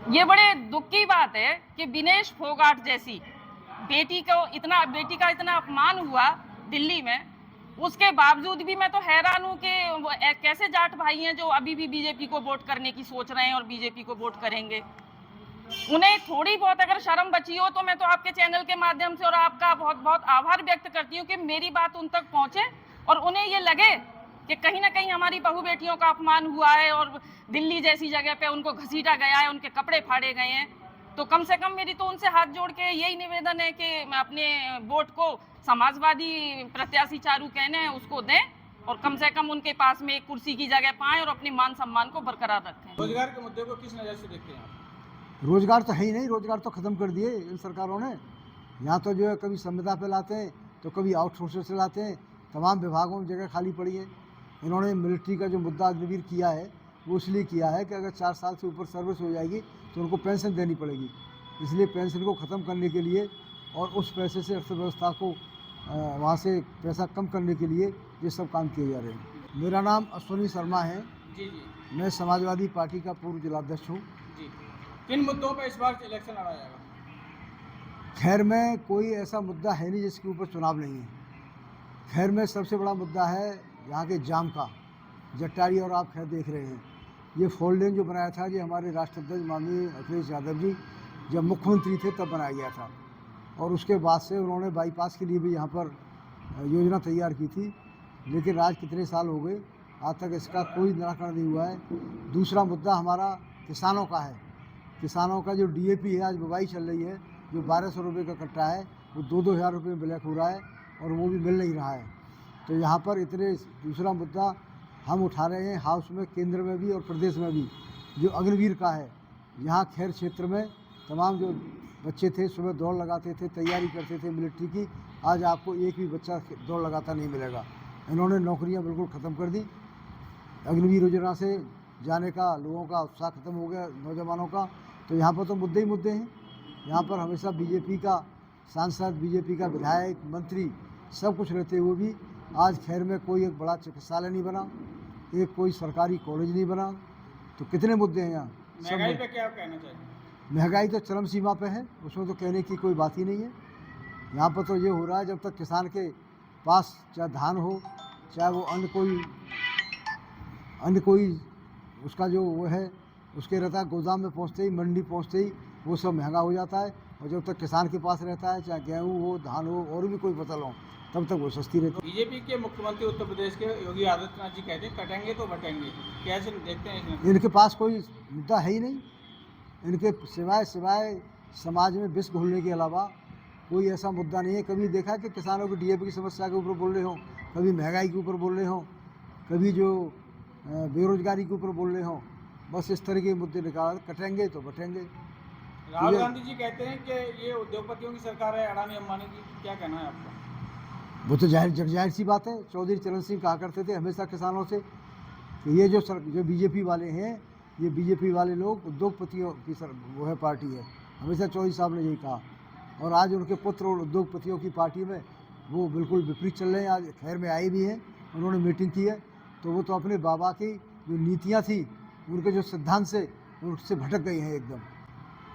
ये बड़े दुख की बात है कि विनेश फोगाट जैसी बेटी का इतना अपमान हुआ दिल्ली में। उसके बावजूद भी मैं तो हैरान हूं कि कैसे जाट भाई हैं जो अभी भी बीजेपी को वोट करने की सोच रहे हैं और बीजेपी को वोट करेंगे। उन्हें थोड़ी बहुत अगर शर्म बची हो तो मैं तो आपके चैनल के माध्यम से और आपका बहुत बहुत आभार व्यक्त करती हूँ कि मेरी बात उन तक पहुंचे और उन्हें ये लगे कि कहीं ना कहीं हमारी बहू बेटियों का अपमान हुआ है और दिल्ली जैसी जगह पे उनको घसीटा गया है, उनके कपड़े फाड़े गए हैं। तो कम से कम मेरी तो उनसे हाथ जोड़ के यही निवेदन है कि मैं अपने वोट को समाजवादी प्रत्याशी चारू कहने हैं उसको दें और कम से कम उनके पास में एक कुर्सी की जगह पाएं और अपने मान सम्मान को बरकरार रखें। रोजगार के मुद्दे को किस नज़र से देखते हैं आप? रोजगार तो है ही नहीं, रोजगार तो ख़त्म कर दिए इन सरकारों ने। यहाँ तो जो है कभी संविदा पे लाते हैं तो कभी आउटसोर्सर से लाते हैं। तमाम विभागों में जगह खाली पड़ी है। इन्होंने मिलिट्री का जो मुद्दा अग्निवीर किया है वो इसलिए किया है कि अगर 4 साल से ऊपर सर्विस हो जाएगी तो उनको पेंशन देनी पड़ेगी। इसलिए पेंशन को ख़त्म करने के लिए और उस पैसे से अर्थव्यवस्था को वहाँ से पैसा कम करने के लिए ये सब काम किए जा रहे हैं। मेरा नाम अश्विनी शर्मा है। जी जी मैं समाजवादी पार्टी का पूर्व जिलाध्यक्ष हूँ। जी। किन मुद्दों पर इस बार इलेक्शन लड़ा जाएगा? खैर में कोई ऐसा मुद्दा है नहीं जिसके ऊपर चुनाव नहीं है। खैर में सबसे बड़ा मुद्दा है यहाँ के जाम का। जट्टारी और आप खैर देख रहे हैं, ये फोर लेन जो बनाया था, ये हमारे राष्ट्राध्यक्ष माननीय अखिलेश यादव जी जब मुख्यमंत्री थे तब बनाया गया था और उसके बाद से उन्होंने बाईपास के लिए भी यहाँ पर योजना तैयार की थी। लेकिन आज कितने साल हो गए, आज तक इसका कोई निराकरण नहीं हुआ है। दूसरा मुद्दा हमारा किसानों का है। किसानों का जो डीएपी है, आज बुवाई चल रही है, जो 1200 रुपये का कट्टा है वो 2-2 हज़ार रुपये में ब्लैक हो रहा है और वो भी मिल नहीं रहा है। तो यहाँ पर इतने दूसरा मुद्दा हम उठा रहे हैं हाउस में, केंद्र में भी और प्रदेश में भी, जो अग्निवीर का है। यहाँ खैर क्षेत्र में तमाम जो बच्चे थे सुबह दौड़ लगाते थे, तैयारी करते थे मिलिट्री की, आज आपको एक भी बच्चा दौड़ लगाता नहीं मिलेगा। इन्होंने नौकरियाँ बिल्कुल ख़त्म कर दी। अग्निवीर योजना से जाने का लोगों का उत्साह खत्म हो गया, नौजवानों का। तो यहाँ पर तो मुद्दे ही मुद्दे हैं। यहाँ पर हमेशा बीजेपी का सांसद, बीजेपी का विधायक, मंत्री सब कुछ रहते हुए भी आज खैर में कोई एक बड़ा चिकित्सालय नहीं बना, एक कोई सरकारी कॉलेज नहीं बना। तो कितने मुद्दे हैं यहाँ। महंगाई पे क्या कहना चाहिए? महंगाई तो चरम सीमा पे है, उसमें तो कहने की कोई बात ही नहीं है। यहाँ पर तो ये हो रहा है, जब तक किसान के पास चाहे धान हो, चाहे वो अन्य कोई उसका जो वो है उसके रहता है, गोदाम में पहुँचते ही, मंडी पहुँचते ही वो सब महंगा हो जाता है। और जब तक किसान के पास रहता है, चाहे गेहूँ हो, धान हो और भी कोई फसल हो, तब तक वो सस्ती रहती है। बीजेपी के मुख्यमंत्री उत्तर प्रदेश के योगी आदित्यनाथ जी कहते हैं कटेंगे तो बटेंगे, कैसे देखते हैं इसमें? इनके पास कोई मुद्दा है ही नहीं। इनके सिवाय समाज में विष घोलने के अलावा कोई ऐसा मुद्दा नहीं है। कभी देखा कि किसानों की डीएपी की समस्या के ऊपर बोल रहे हो, कभी महंगाई के ऊपर बोल रहे हो, कभी जो बेरोजगारी के ऊपर बोल रहे हो। बस इस तरह के मुद्दे निकाल, कटेंगे तो बटेंगे। राहुल गांधी जी कहते हैं कि ये उद्योगपतियों की सरकार है, अडानी अंबानी की, क्या कहना है आपका? वो तो जाहिर सी बात है। चौधरी चरण सिंह कहा करते थे हमेशा किसानों से कि ये जो बीजेपी वाले हैं, ये बीजेपी वाले लोग उद्योगपतियों की वो है पार्टी है। हमेशा चौधरी साहब ने यही कहा और आज उनके पुत्र और उद्योगपतियों की पार्टी में वो बिल्कुल विपरीत चल रहे हैं। आज खैर में आए भी हैं, उन्होंने मीटिंग की है, तो वो तो अपने बाबा की जो नीतियाँ थी, उनके जो सिद्धांत से उससे भटक गए हैं एकदम।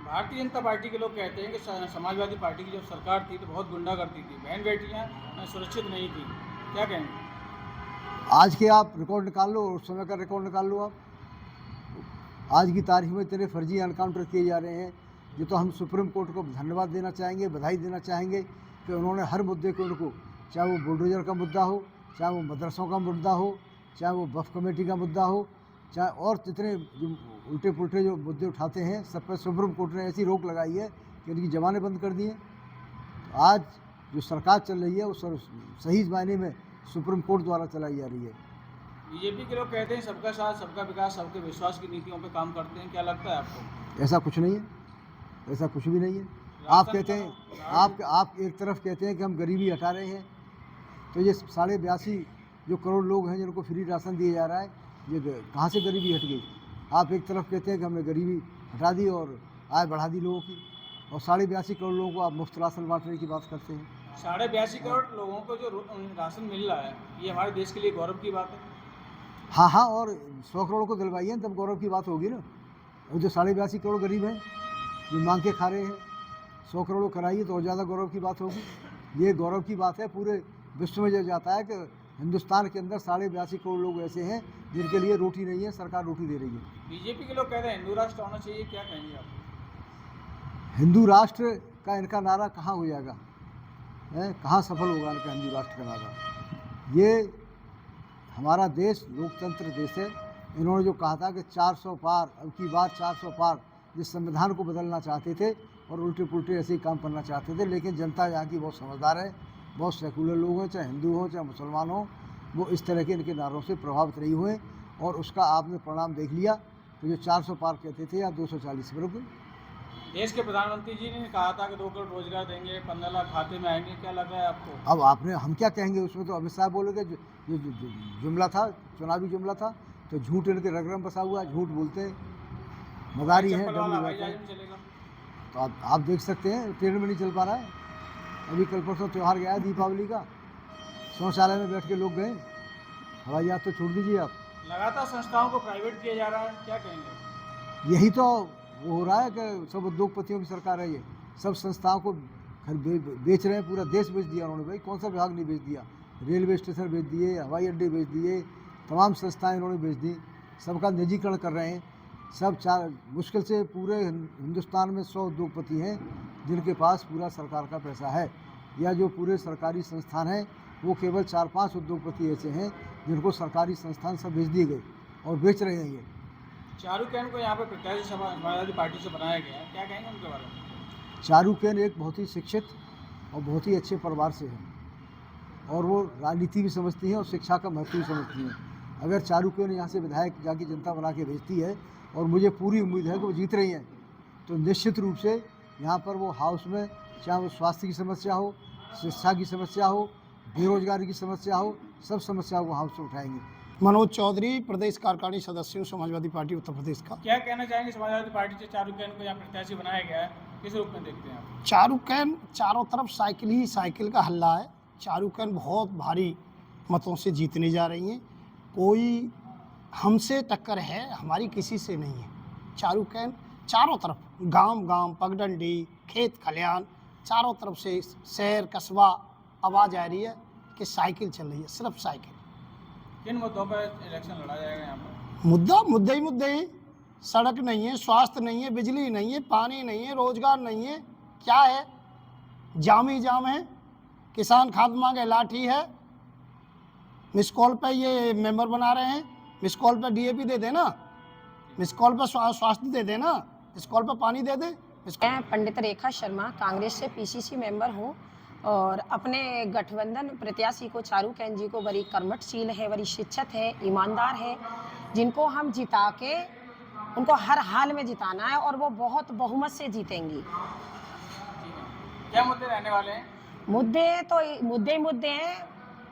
भारतीय जनता पार्टी के लोग कहते हैं कि समाजवादी पार्टी की जब सरकार थी तो बहुत गुंडागर्दी थी, बहन बेटियां सुरक्षित नहीं थी, क्या कहेंगे? आज के आप रिकॉर्ड निकाल लो, उस समय का रिकॉर्ड निकाल लो आप। आज की तारीख में इतने फर्जी एनकाउंटर किए जा रहे हैं। ये तो हम सुप्रीम कोर्ट को धन्यवाद देना चाहेंगे, बधाई देना चाहेंगे कि उन्होंने हर मुद्दे को उनको, चाहे वो बुलडोजर का मुद्दा हो, चाहे वो मदरसों का मुद्दा हो, चाहे वो वक्फ कमेटी का मुद्दा हो, चाहे और जितने जो उल्टे पुल्टे जो मुद्दे उठाते हैं, सब पर सुप्रीम कोर्ट ने ऐसी रोक लगाई है कि इनकी जबानें बंद कर दी हैं। तो आज जो सरकार चल रही है वो सही मायने में सुप्रीम कोर्ट द्वारा चलाई जा रही है। बीजेपी के लोग कहते हैं सबका साथ, सबका विकास, सबके विश्वास की नीतियों पे काम करते हैं, क्या लगता है आपको? ऐसा कुछ नहीं है, ऐसा कुछ भी नहीं है। आप कहते हैं, आप एक तरफ कहते हैं कि हम गरीबी हटा रहे हैं, तो ये 82.5 जो करोड़ लोग हैं जिनको फ्री राशन दिया जा रहा है, ये कहाँ से गरीबी हट गई? आप एक तरफ कहते हैं कि हमने गरीबी हटा दी और आय बढ़ा दी लोगों की, और 82.5 करोड़ लोगों को आप मुफ्त राशन बांटने की बात करते हैं। 82.5 करोड़ लोगों को जो राशन मिल रहा है, ये हमारे देश के लिए गौरव की बात है। हाँ, और 100 करोड़ को दिलवाइए तब गौरव की बात होगी ना। और जो 82.5 करोड़ गरीब हैं जो मांग के खा रहे हैं, 100 करोड़ कराइए तो और ज़्यादा गौरव की बात होगी। ये गौरव की बात है, पूरे विश्व में जो जाता है कि हिंदुस्तान के अंदर 82.5 करोड़ लोग ऐसे हैं जिनके लिए रोटी नहीं है, सरकार रोटी दे रही है। बीजेपी के लोग कहते हैं हिंदू राष्ट्र होना चाहिए, क्या कहेंगे आप? हिंदू राष्ट्र का इनका नारा कहाँ हो जाएगा, कहाँ सफल होगा इनका हिंदू राष्ट्र का नारा? ये हमारा देश लोकतंत्र देश है। इन्होंने जो कहा था कि 400 पार, अब की बार 400 पार, जिस संविधान को बदलना चाहते थे और उल्टे पुल्टे ऐसे ही काम करना चाहते थे, लेकिन जनता यहाँ की बहुत समझदार है, बहुत सेकुलर लोग हों, चाहे हिंदू हों चाहे मुसलमान हों, वो इस तरह के इनके नारों से प्रभावित नहीं हुए और उसका आपने परिणाम देख लिया। तो जो 400 पार कहते थे या 240 पर रुके। देश के प्रधानमंत्री जी ने कहा था कि 2 करोड़ रोजगार देंगे, 15 लाख खाते में आएंगे, क्या लग रहा है आपको? अब आपने, हम क्या कहेंगे उसमें, तो अमित शाह बोलेंगे जो जुमला था, चुनावी जुमला था, तो झूठ इनके रग में बसा हुआ, झूठ बोलते हैं, मदारी है, तो आप देख सकते हैं ट्रेन में नहीं चल पा रहा है। अभी कल परसों त्यौहार गया है दीपावली का, शौचालय में बैठ के लोग गए, हवाई जहाज तो छोड़ दीजिए आप। लगातार संस्थाओं को प्राइवेट किया जा रहा है, क्या कहेंगे? यही तो वो हो रहा है कि सब उद्योगपतियों की सरकार है, ये सब संस्थाओं को घर बेच रहे हैं, पूरा देश बेच दिया उन्होंने। भाई कौन सा विभाग नहीं बेच दिया? रेलवे स्टेशन बेच दिए, हवाई अड्डे बेच दिए, तमाम संस्थाएं उन्होंने बेच दी, सबका निजीकरण कर रहे हैं। सब मुश्किल से पूरे हिंदुस्तान में 100 उद्योगपति हैं जिनके पास पूरा सरकार का पैसा है, या जो पूरे सरकारी संस्थान हैं वो केवल 4-5 उद्योगपति ऐसे हैं जिनको सरकारी संस्थान सब बेच दिए गए और बेच रहे हैं। ये चारुकेन को यहाँ पे प्रत्याशी समाजवादी पार्टी से बनाया गया है, क्या कहेंगे उनके बारे में? चारुकेन एक बहुत ही शिक्षित और बहुत ही अच्छे परिवार से है और वो राजनीति भी समझती हैं और शिक्षा का महत्व भी समझती हैं। अगर चारुकेन यहाँ से विधायक जाके जनता बना के भेजती है, और मुझे पूरी उम्मीद है कि वो जीत रही हैं, तो निश्चित रूप से यहाँ पर वो हाउस में, चाहे वो स्वास्थ्य की समस्या हो, शिक्षा की समस्या हो, बेरोजगारी की समस्या हो, सब समस्याओं को हाउस में उठाएंगे। मनोज चौधरी, प्रदेश कार्यकारिणी सदस्य हूँ समाजवादी पार्टी उत्तर प्रदेश का। क्या कहना चाहेंगे समाजवादी पार्टी से चारुकेन को यहाँ प्रत्याशी बनाया गया है, किस रूप में देखते हैं आप? चारुकेन चारों तरफ साइकिल ही साइकिल का हल्ला है। चारुकेन बहुत भारी मतों से जीतने जा रही हैं। कोई हमसे टक्कर है, हमारी किसी से नहीं है। चारुकेन चारों तरफ, गांव-गांव, पगडंडी, खेत खलियान, चारों तरफ से शहर कस्बा आवाज़ आ रही है कि साइकिल चल रही है, सिर्फ साइकिल। किन मुद्दों पर इलेक्शन लड़ा जाएगा यहाँ पर? मुद्दे ही सड़क नहीं है, स्वास्थ्य नहीं है, बिजली नहीं है, पानी नहीं है, रोजगार नहीं है, क्या है? जाम ही जाम है। किसान खाद मांगे लाठी है। मिस कॉल पे ये मेंबर बना रहे हैं, मिस कॉल पे डीएपी दे देना, मिस कॉल पे स्वास्थ्य दे देना, मिस कॉल पे पानी दे दे। मैं पंडित रेखा शर्मा कांग्रेस से पीसीसी मेंबर हूँ और अपने गठबंधन प्रत्याशी को चारुकेन जी को बड़ी कर्मठशील है, बड़ी शिक्षित है, ईमानदार है, जिनको हम जिता के उनको हर हाल में जिताना है और वो बहुत बहुमत से जीतेंगी। क्या मुद्दे रहने वाले हैं? मुद्दे हैं।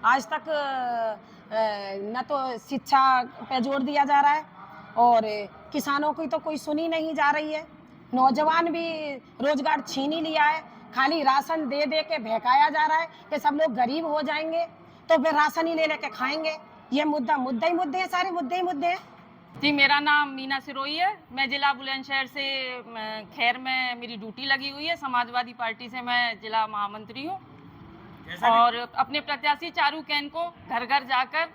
आज तक न तो शिक्षा पे जोर दिया जा रहा है और किसानों की तो कोई सुनी नहीं जा रही है। नौजवान भी रोजगार छीन ही लिया है। खाली राशन दे दे के बहकाया जा रहा है कि सब लोग गरीब हो जाएंगे तो फिर राशन ही ले लेके खाएंगे। ये मुद्दे ही हैं, सारे मुद्दे हैं। जी, मेरा नाम मीना सिरोही है। मैं जिला बुलंदशहर से खैर में मेरी ड्यूटी लगी हुई है। समाजवादी पार्टी से मैं जिला महामंत्री हूँ और अपने प्रत्याशी चारुकेन को घर घर जाकर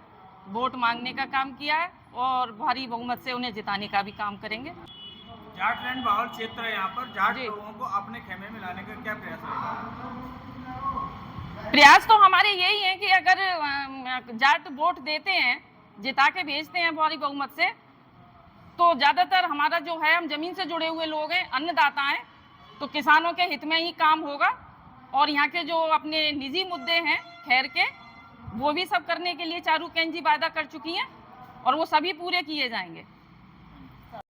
वोट मांगने का काम किया है और भारी बहुमत से उन्हें जिताने का भी काम करेंगे। जाटलैंड बाहुल क्षेत्र है, यहाँ पर जाट लोगों को अपने खेमे में लाने का क्या प्रयास है? प्रयास तो हमारे यही है कि अगर जाट वोट देते हैं, जिता के भेजते हैं भारी बहुमत से, तो ज़्यादातर हमारा जो है, हम जमीन से जुड़े हुए लोग हैं, अन्नदाता हैं, तो किसानों के हित में ही काम होगा और यहाँ के जो अपने निजी मुद्दे हैं खैर के, वो भी सब करने के लिए चारुकेन जी वादा कर चुकी हैं और वो सभी पूरे किए जाएंगे।